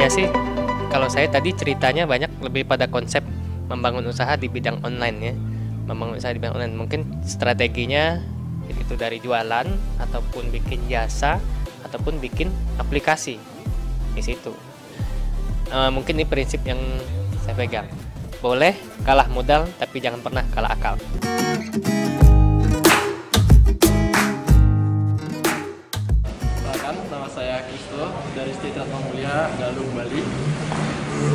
Sebenarnya sih kalau saya tadi ceritanya banyak lebih pada konsep membangun usaha di bidang online ya. Membangun usaha di bidang online mungkin strateginya itu dari jualan ataupun bikin jasa ataupun bikin aplikasi di situ. Mungkin ini prinsip yang saya pegang. Boleh kalah modal tapi jangan pernah kalah akal. Nama saya Kristo dari State Mulia, Galung, Bali.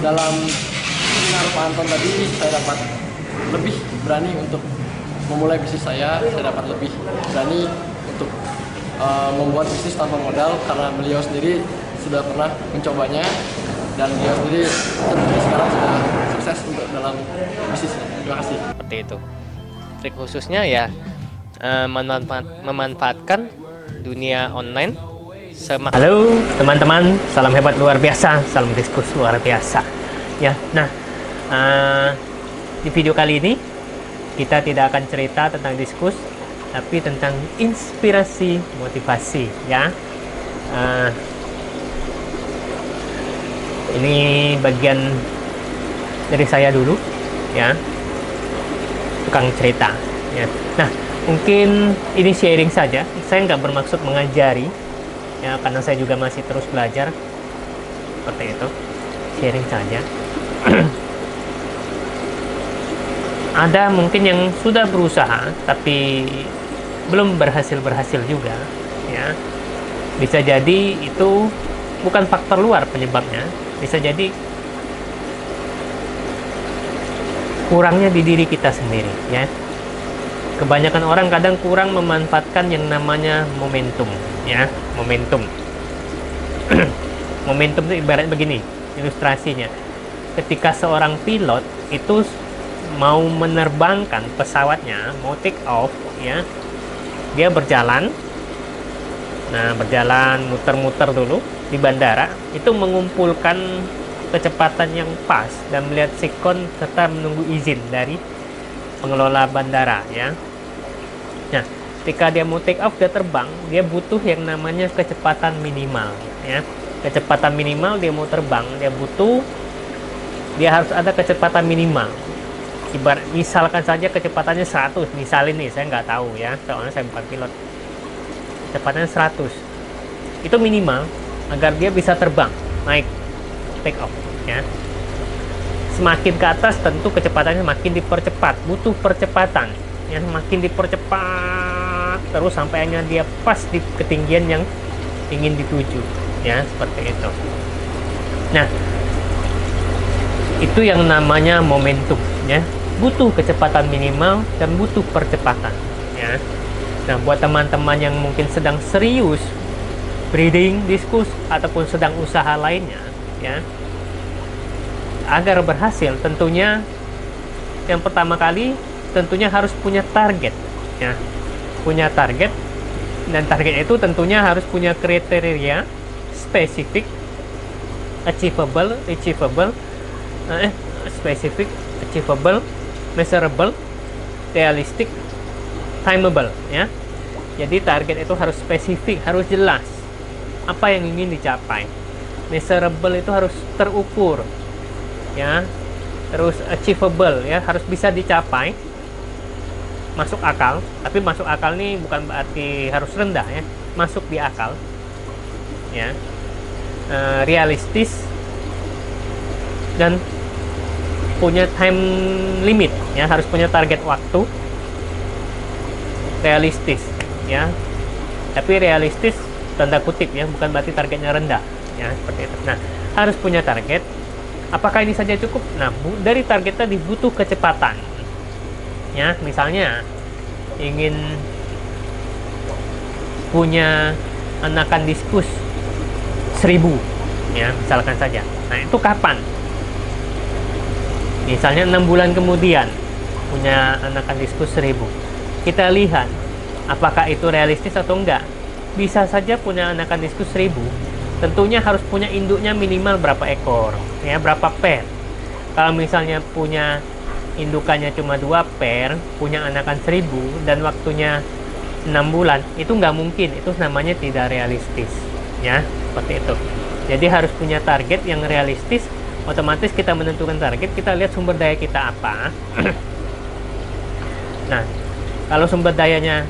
Dalam seminar Pak Anton tadi, saya dapat lebih berani untuk memulai bisnis saya dapat lebih berani untuk membuat bisnis tanpa modal karena beliau sendiri sudah pernah mencobanya dan beliau sendiri tentunya sekarang sudah sukses untuk dalam bisnisnya. Terima kasih. Seperti itu. Trik khususnya ya memanfaatkan dunia online. Halo teman-teman, salam hebat luar biasa, salam diskus luar biasa. Ya, nah di video kali ini kita tidak akan cerita tentang diskus, tapi tentang inspirasi motivasi. Ya, ini bagian dari saya dulu, ya, tukang cerita. Ya, nah mungkin ini sharing saja. Saya nggak bermaksud mengajari. Ya, karena saya juga masih terus belajar seperti itu, sharing saja. Ada mungkin yang sudah berusaha tapi belum berhasil juga, ya. Bisa jadi itu bukan faktor luar penyebabnya, bisa jadi kurangnya di diri kita sendiri, ya. Kebanyakan orang kadang kurang memanfaatkan yang namanya momentum, ya, momentum. Momentum itu ibarat begini, ilustrasinya. Ketika seorang pilot itu mau menerbangkan pesawatnya, mau take off, ya, dia berjalan. Nah, berjalan muter-muter dulu di bandara, itu mengumpulkan kecepatan yang pas dan melihat sikon serta menunggu izin dari pengelola bandara, ya. Nah, ketika dia mau take off, dia terbang, dia butuh yang namanya kecepatan minimal, ya. Kecepatan minimal dia mau terbang, dia harus ada kecepatan minimal. Ibarat misalkan saja kecepatannya 100, misal ini saya nggak tahu ya, soalnya saya bukan pilot. Kecepatannya 100. Itu minimal agar dia bisa terbang, naik, take off, ya. Semakin ke atas tentu kecepatannya makin dipercepat, butuh percepatan, ya, makin dipercepat terus sampai hanya dia pas di ketinggian yang ingin dituju, ya, seperti itu. Nah, itu yang namanya momentum, ya, butuh kecepatan minimal dan butuh percepatan, ya. Nah, buat teman-teman yang mungkin sedang serius breeding, diskus ataupun sedang usaha lainnya, ya, agar berhasil tentunya yang pertama kali tentunya harus punya target, ya, punya target, dan target itu tentunya harus punya kriteria spesifik, achievable, measurable, realistic, timeable, ya. Jadi target itu harus spesifik, harus jelas apa yang ingin dicapai. Measurable itu harus terukur, ya. Terus achievable, ya, harus bisa dicapai, masuk akal. Tapi masuk akal ini bukan berarti harus rendah, ya, masuk di akal, ya. Realistis dan punya time limit, ya, harus punya target waktu. Realistis, ya, tapi realistis tanda kutip, ya, bukan berarti targetnya rendah, ya, seperti itu. Nah, harus punya target. Apakah ini saja cukup? Nah, dari target tadi butuh kecepatan, ya. Misalnya ingin punya anakan diskus 1000, ya, misalkan saja. Nah, itu kapan? Misalnya 6 bulan kemudian punya anakan diskus 1000. Kita lihat apakah itu realistis atau enggak. Bisa saja punya anakan diskus 1000, tentunya harus punya induknya minimal berapa ekor, ya, berapa pair. Kalau misalnya punya indukannya cuma 2 pair, punya anakan 1000 dan waktunya 6 bulan, itu nggak mungkin, itu namanya tidak realistis, ya. seperti itu. Jadi harus punya target yang realistis. Otomatis kita menentukan target, kita lihat sumber daya kita apa. Nah, kalau sumber dayanya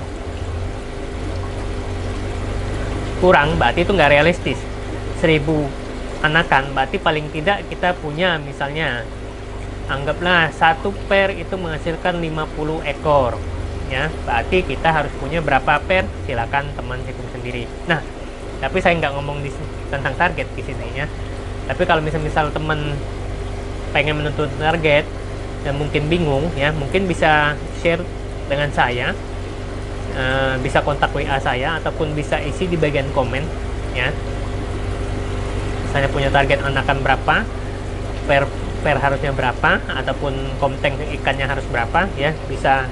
kurang, berarti itu nggak realistis. 1000 anakan, berarti paling tidak kita punya, misalnya anggaplah 1 pair itu menghasilkan 50 ekor ya, berarti kita harus punya berapa pair, silakan teman hitung sendiri. Nah, tapi saya nggak ngomong tentang target di sini ya. Tapi kalau misal teman pengen menentukan target dan mungkin bingung ya, mungkin bisa share dengan saya, bisa kontak WA saya, ataupun bisa isi di bagian komen ya. Misalnya punya target anakan berapa, per harusnya berapa, ataupun konten ikannya harus berapa ya, bisa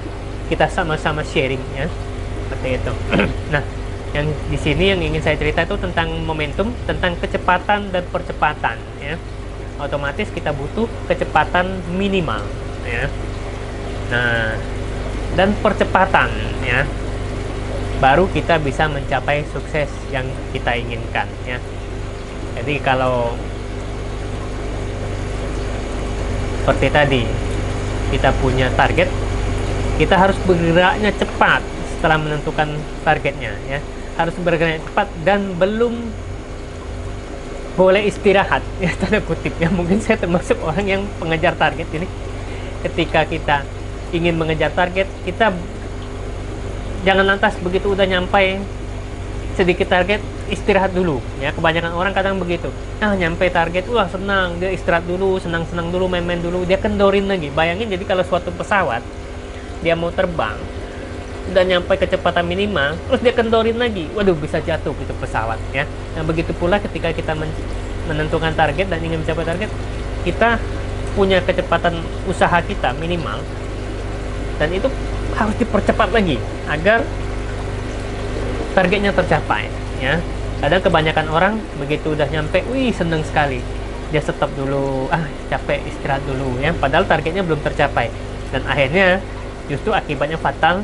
kita sama-sama sharing ya, seperti itu. Nah, yang di sini yang ingin saya cerita itu tentang momentum, tentang kecepatan dan percepatan ya. Otomatis kita butuh kecepatan minimal ya. Nah, dan percepatan ya, baru kita bisa mencapai sukses yang kita inginkan ya. Jadi kalau seperti tadi, kita punya target, kita harus bergeraknya cepat setelah menentukan targetnya ya. Harus bergerak cepat dan belum boleh istirahat ya, tanda kutip ya. Mungkin saya termasuk orang yang pengejar target ini. Ketika kita ingin mengejar target, kita jangan lantas begitu udah nyampai sedikit target istirahat dulu ya. Kebanyakan orang kadang begitu, nyampe target, wah senang, dia istirahat dulu, senang-senang dulu, main-main dulu, dia kendorin lagi. Bayangin, jadi kalau suatu pesawat dia mau terbang udah nyampe kecepatan minimal, terus dia kendorin lagi, waduh, bisa jatuh gitu pesawat ya. Nah, begitu pula ketika kita menentukan target dan ingin mencapai target, kita punya kecepatan usaha kita minimal, dan itu harus dipercepat lagi agar targetnya tercapai ya. Kadang kebanyakan orang begitu udah nyampe, wih seneng sekali, dia stop dulu, capek, istirahat dulu ya, padahal targetnya belum tercapai, dan akhirnya justru akibatnya fatal,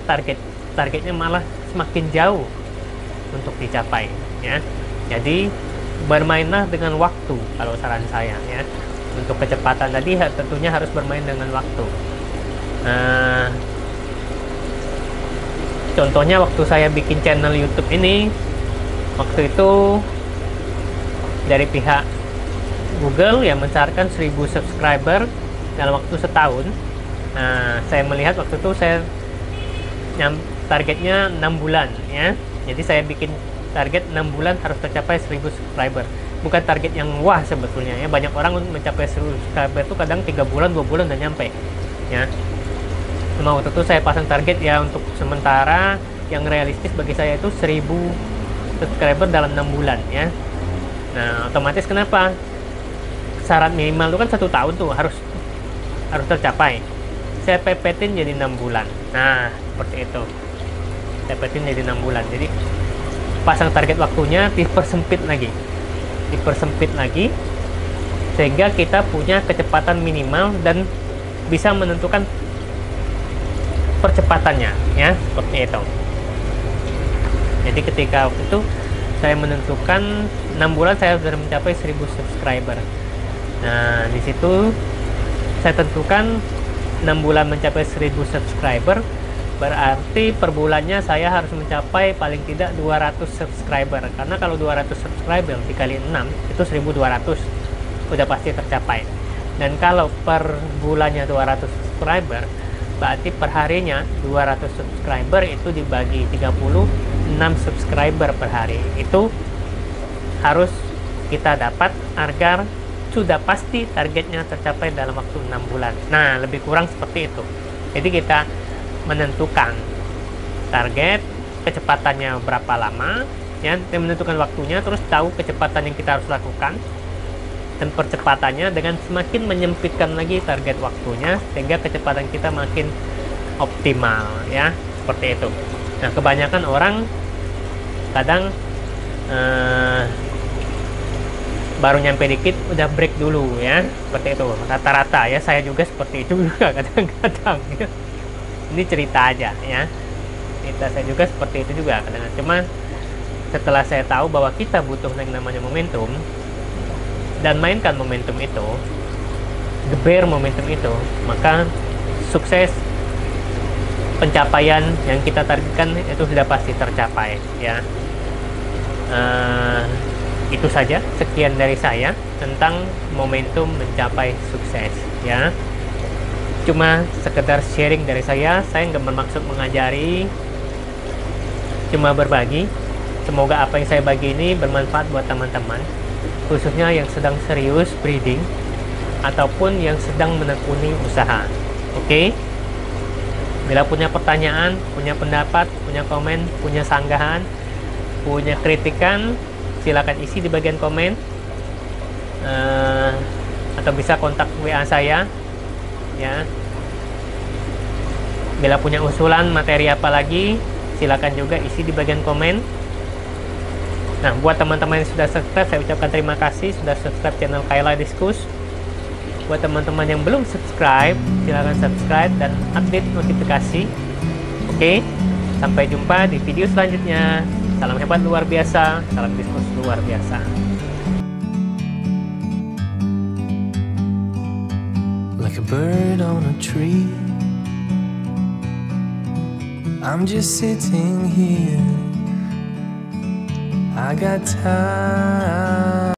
targetnya malah semakin jauh untuk dicapai ya. Jadi bermainlah dengan waktu kalau saran saya ya. Untuk kecepatan tadi tentunya harus bermain dengan waktu. Contohnya waktu saya bikin channel YouTube ini, waktu itu dari pihak Google yang mencatatkan 1000 subscriber dalam waktu setahun. Nah, saya melihat waktu itu saya targetnya 6 bulan ya. Jadi saya bikin target 6 bulan harus tercapai 1000 subscriber. Bukan target yang wah sebetulnya ya. Banyak orang mencapai 1000 subscriber itu kadang 3 bulan, 2 bulan udah nyampe ya. Cuma waktu itu saya pasang target ya, untuk sementara yang realistis bagi saya itu 1000 subscriber dalam 6 bulan ya. Nah, otomatis kenapa? Syarat minimal itu kan 1 tahun tuh harus tercapai. Saya pepetin jadi 6 bulan. Nah, seperti itu. Saya pepetin jadi 6 bulan. Jadi pasang target waktunya dipersempit lagi sehingga kita punya kecepatan minimal dan bisa menentukan percepatannya ya, seperti itu. Jadi ketika waktu itu saya menentukan 6 bulan saya sudah mencapai 1000 subscriber. Nah, di situ saya tentukan 6 bulan mencapai 1000 subscriber, berarti per bulannya saya harus mencapai paling tidak 200 subscriber. Karena kalau 200 subscriber dikali 6 itu 1200, udah pasti tercapai. Dan kalau per bulannya 200 subscriber, berarti per harinya 200 subscriber itu dibagi 36 subscriber per hari. Itu harus kita dapat agar sudah pasti targetnya tercapai dalam waktu 6 bulan. Nah, lebih kurang seperti itu. Jadi kita menentukan target, kecepatannya berapa lama ya, dan menentukan waktunya, terus tahu kecepatan yang kita harus lakukan dan percepatannya, dengan semakin menyempitkan lagi target waktunya sehingga kecepatan kita makin optimal ya, seperti itu. Nah, kebanyakan orang kadang baru nyampe dikit udah break dulu ya, seperti itu rata-rata ya. Saya juga seperti itu juga kadang-kadang ya. Ini cerita aja ya, saya juga seperti itu juga kadang-kadang. Cuma setelah saya tahu bahwa kita butuh yang namanya momentum dan mainkan momentum itu, geber momentum itu, maka sukses, pencapaian yang kita targetkan itu sudah pasti tercapai ya. Itu saja, sekian dari saya tentang momentum mencapai sukses ya. Cuma sekedar sharing dari saya nggak bermaksud mengajari, cuma berbagi. Semoga apa yang saya bagi ini bermanfaat buat teman-teman, khususnya yang sedang serius breeding ataupun yang sedang menekuni usaha. Oke? Bila punya pertanyaan, punya pendapat, punya komen, punya sanggahan, punya kritikan, silakan isi di bagian komen, atau bisa kontak WA saya ya. Bila punya usulan materi apa lagi, silakan juga isi di bagian komen. Nah, buat teman-teman yang sudah subscribe, saya ucapkan terima kasih sudah subscribe channel Kaila Diskus. Buat teman-teman yang belum subscribe, silakan subscribe dan update notifikasi. Oke, sampai jumpa di video selanjutnya. Salam hebat luar biasa, salam diskus luar biasa. Like a bird on a tree, I'm just sitting here. I got time.